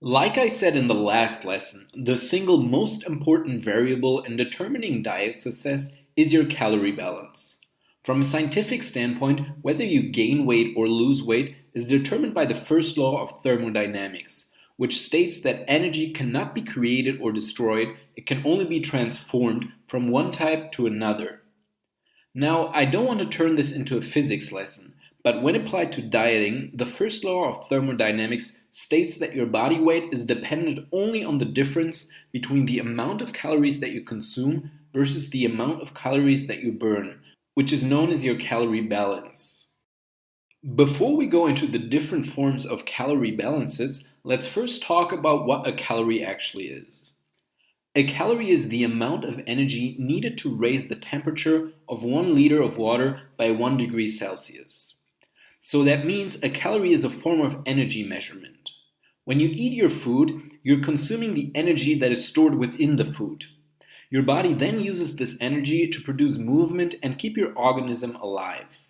Like I said in the last lesson, the single most important variable in determining diet success is your calorie balance. From a scientific standpoint, whether you gain weight or lose weight is determined by the first law of thermodynamics, which states that energy cannot be created or destroyed, it can only be transformed from one type to another. Now, I don't want to turn this into a physics lesson, but when applied to dieting, the first law of thermodynamics states that your body weight is dependent only on the difference between the amount of calories that you consume versus the amount of calories that you burn, which is known as your calorie balance. Before we go into the different forms of calorie balances, let's first talk about what a calorie actually is. A calorie is the amount of energy needed to raise the temperature of 1 liter of water by 1 degree Celsius. So that means a calorie is a form of energy measurement. When you eat your food, you're consuming the energy that is stored within the food. Your body then uses this energy to produce movement and keep your organism alive.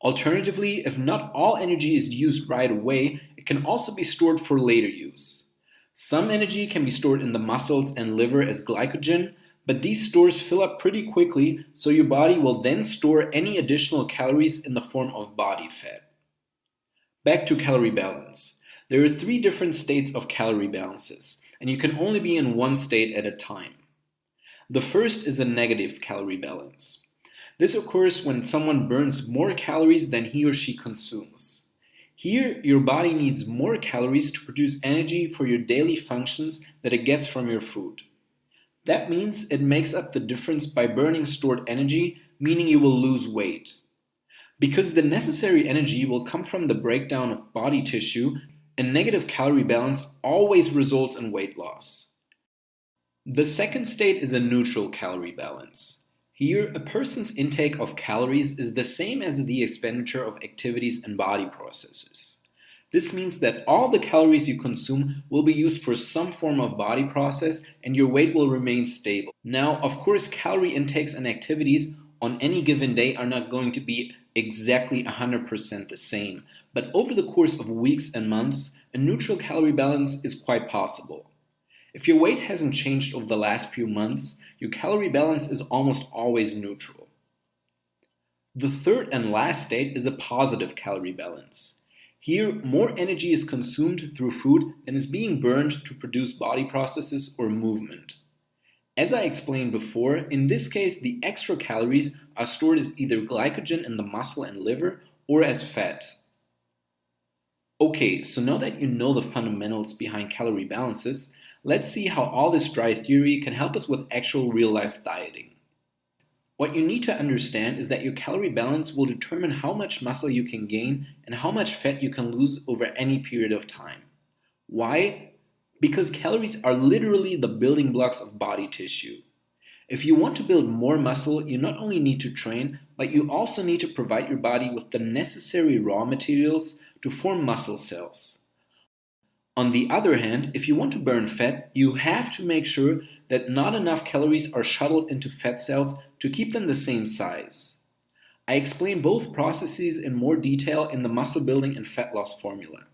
Alternatively, if not all energy is used right away, it can also be stored for later use. Some energy can be stored in the muscles and liver as glycogen, but these stores fill up pretty quickly, so your body will then store any additional calories in the form of body fat. Back to calorie balance. There are 3 different states of calorie balances, and you can only be in one state at a time. The first is a negative calorie balance. This occurs when someone burns more calories than he or she consumes. Here, your body needs more calories to produce energy for your daily functions that it gets from your food. That means it makes up the difference by burning stored energy, meaning you will lose weight. Because the necessary energy will come from the breakdown of body tissue, a negative calorie balance always results in weight loss. The second state is a neutral calorie balance. Here, a person's intake of calories is the same as the expenditure of activities and body processes. This means that all the calories you consume will be used for some form of body process and your weight will remain stable. Now, of course, calorie intakes and activities on any given day are not going to be exactly 100% the same, but over the course of weeks and months, a neutral calorie balance is quite possible. If your weight hasn't changed over the last few months, your calorie balance is almost always neutral. The third and last state is a positive calorie balance. Here, more energy is consumed through food than is being burned to produce body processes or movement. As I explained before, in this case, the extra calories are stored as either glycogen in the muscle and liver or as fat. Okay, so now that you know the fundamentals behind calorie balances, let's see how all this dry theory can help us with actual real-life dieting. What you need to understand is that your calorie balance will determine how much muscle you can gain and how much fat you can lose over any period of time. Why? Because calories are literally the building blocks of body tissue. If you want to build more muscle, you not only need to train, but you also need to provide your body with the necessary raw materials to form muscle cells. On the other hand, if you want to burn fat, you have to make sure that not enough calories are shuttled into fat cells to keep them the same size. I explain both processes in more detail in the muscle building and fat loss formula.